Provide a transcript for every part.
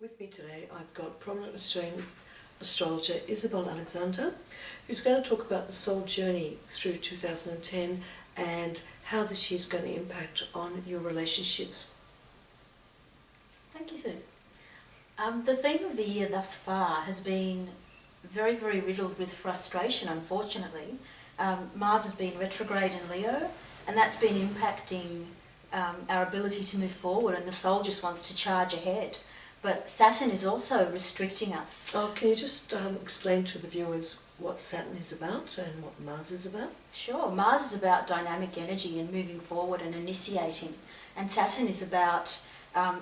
With me today I've got prominent Australian astrologer Isabelle Alexander, who's going to talk about the soul journey through 2010 and how this year's going to impact on your relationships. Thank you, Sue. The theme of the year thus far has been very, very riddled with frustration, unfortunately. Mars has been retrograde in Leo, and that's been impacting our ability to move forward, and the soul just wants to charge ahead. But Saturn is also restricting us. Oh, can you just explain to the viewers what Saturn is about and what Mars is about? Sure. Mars is about dynamic energy and moving forward and initiating. And Saturn is about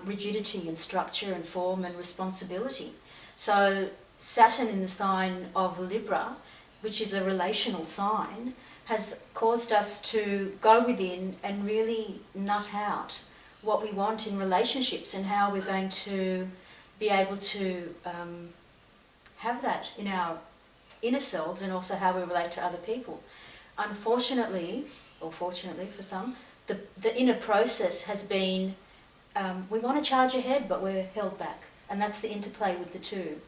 rigidity and structure and form and responsibility. So Saturn in the sign of Libra, which is a relational sign, has caused us to go within and really nut out what we want in relationships and how we're going to be able to have that in our inner selves, and also how we relate to other people. Unfortunately, or fortunately for some, the inner process has been, we want to charge ahead but we're held back, and that's the interplay with the two.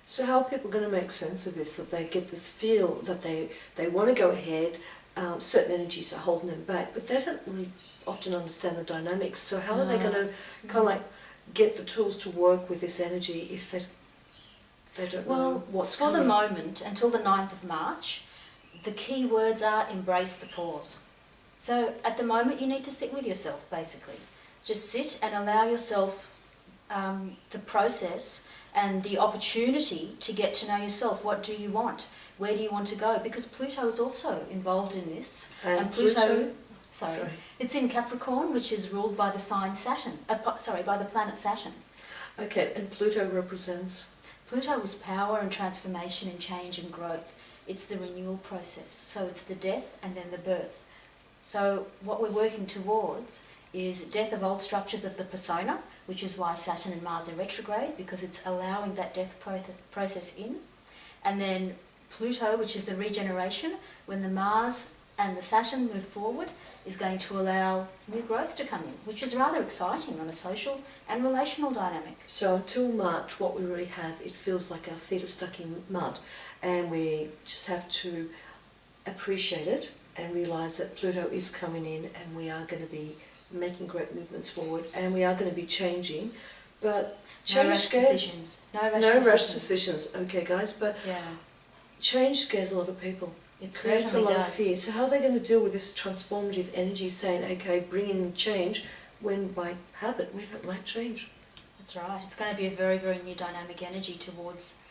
So how are people going to make sense of this, that they get this feel that they want to go ahead, certain energies are holding them back, but they don't really often understand the dynamics, so how are they going to kind of like get the tools to work with this energy if they don't know what's coming? For the moment, until the 9th of March, the key words are embrace the pause. So at the moment you need to sit with yourself, basically. Just sit and allow yourself the process and the opportunity to get to know yourself. What do you want? Where do you want to go? Because Pluto is also involved in this. And Pluto? Sorry. It's in Capricorn, which is ruled by the sign Saturn. By the planet Saturn. Okay, and Pluto represents? Pluto is power and transformation and change and growth. It's the renewal process. So it's the death and then the birth. So what we're working towards is death of old structures of the persona, which is why Saturn and Mars are retrograde, because it's allowing that death process in. And then Pluto, which is the regeneration, when the Mars and the Saturn move forward, is going to allow new growth to come in, which is rather exciting on a social and relational dynamic. So until March, what we really have, it feels like our feet are stuck in mud, and we just have to appreciate it and realise that Pluto is coming in, and we are going to be making great movements forward, and we are going to be changing, but No rash decisions. No rash decisions. Okay, guys, but change scares a lot of people. It creates a certainly lot does. of fear. So how are they going to deal with this transformative energy saying, okay, bring in change, when by habit we don't like change? That's right. It's going to be a very, very new dynamic energy towards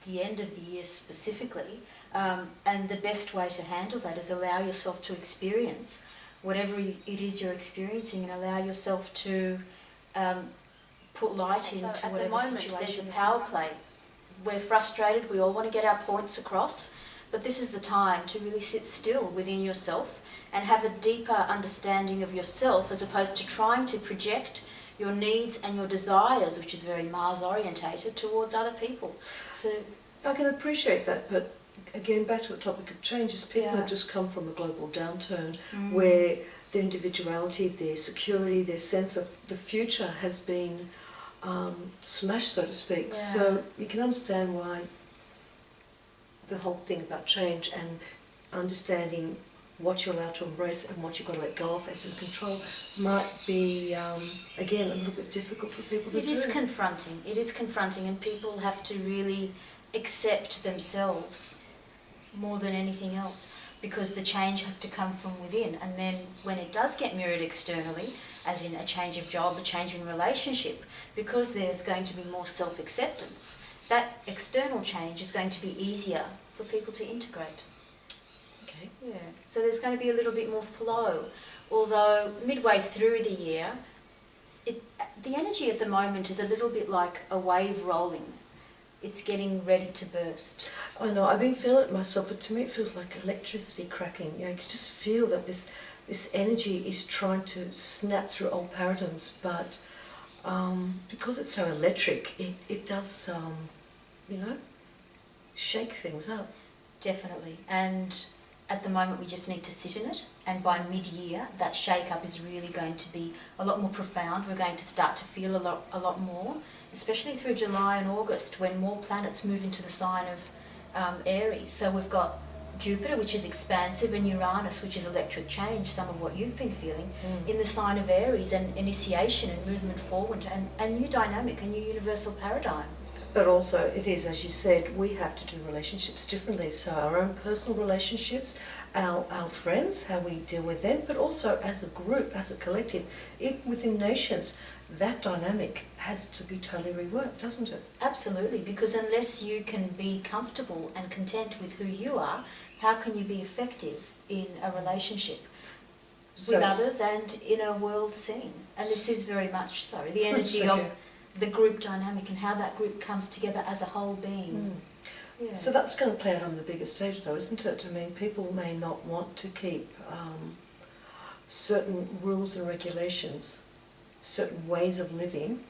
the end of the year specifically. And the best way to handle that is allow yourself to experience whatever it is you're experiencing, and allow yourself to put light into whatever situation. There's a power play. We're frustrated, we all want to get our points across, but this is the time to really sit still within yourself and have a deeper understanding of yourself, as opposed to trying to project your needs and your desires, which is very Mars orientated, towards other people. So I can appreciate that, but again, back to the topic of change, is people have just come from a global downturn where their individuality, their security, their sense of the future has been smashed, so to speak. So you can understand why the whole thing about change and understanding what you're allowed to embrace and what you've got to let go of as in control might be, again, a little bit difficult for people to do. It is confronting, and people have to really accept themselves more than anything else, because the change has to come from within. And then when it does get mirrored externally, as in a change of job, a change in relationship, because there's going to be more self-acceptance, that external change is going to be easier for people to integrate. Okay. Yeah. So there's going to be a little bit more flow, although midway through the year, the energy at the moment is a little bit like a wave rolling. It's getting ready to burst. I know, I've been feeling it myself, but to me it feels like electricity cracking. You know, you can just feel that this energy is trying to snap through old paradigms, but because it's so electric, it does, you know, shake things up. Definitely. And at the moment we just need to sit in it, and by mid-year that shake-up is really going to be a lot more profound. We're going to start to feel a lot more, especially through July and August when more planets move into the sign of Aries. So we've got Jupiter, which is expansive, and Uranus, which is electric change, some of what you've been feeling, in the sign of Aries, and initiation and movement forward, and a new dynamic, a new universal paradigm. But also it is, as you said, we have to do relationships differently. So our own personal relationships, our friends, how we deal with them, but also as a group, as a collective, even within nations, that dynamic has to be totally reworked, doesn't it? Absolutely, because unless you can be comfortable and content with who you are, how can you be effective in a relationship with others and in a world scene? And this is very much so, the energy of the group dynamic and how that group comes together as a whole being. Yeah. So that's going to play out on the bigger stage though, isn't it? I mean, people may not want to keep certain rules and regulations, certain ways of living.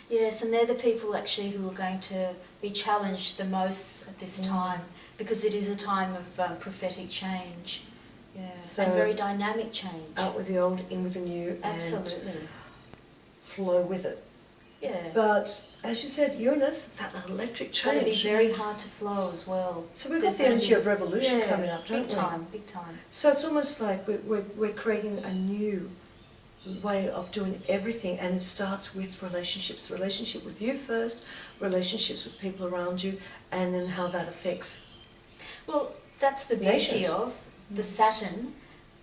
Yes, and they're the people actually who are going to be challenged the most at this time, because it is a time of prophetic change, So and very dynamic change. Out with the old, in with the new, Absolutely. and flow with it. Yeah. But as you said, Uranus, that electric It's going change. to be very hard to flow as well. So we've got the energy of revolution coming up, don't we? Big time. So it's almost like we're creating a new way of doing everything, and it starts with relationships. Relationship with you first, relationships with people around you, and then how that affects. Well, that's the beauty nations. of the Saturn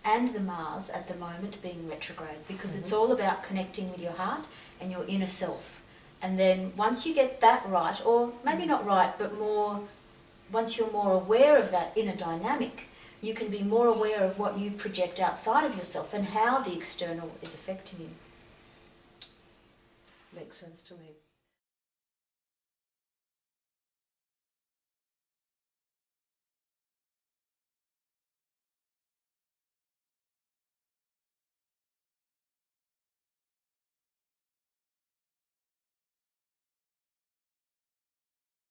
and the Mars at the moment being retrograde, because it's all about connecting with your heart and your inner self. And then once you get that right, or maybe not right, but more, once you're more aware of that inner dynamic, you can be more aware of what you project outside of yourself and how the external is affecting you. Makes sense to me.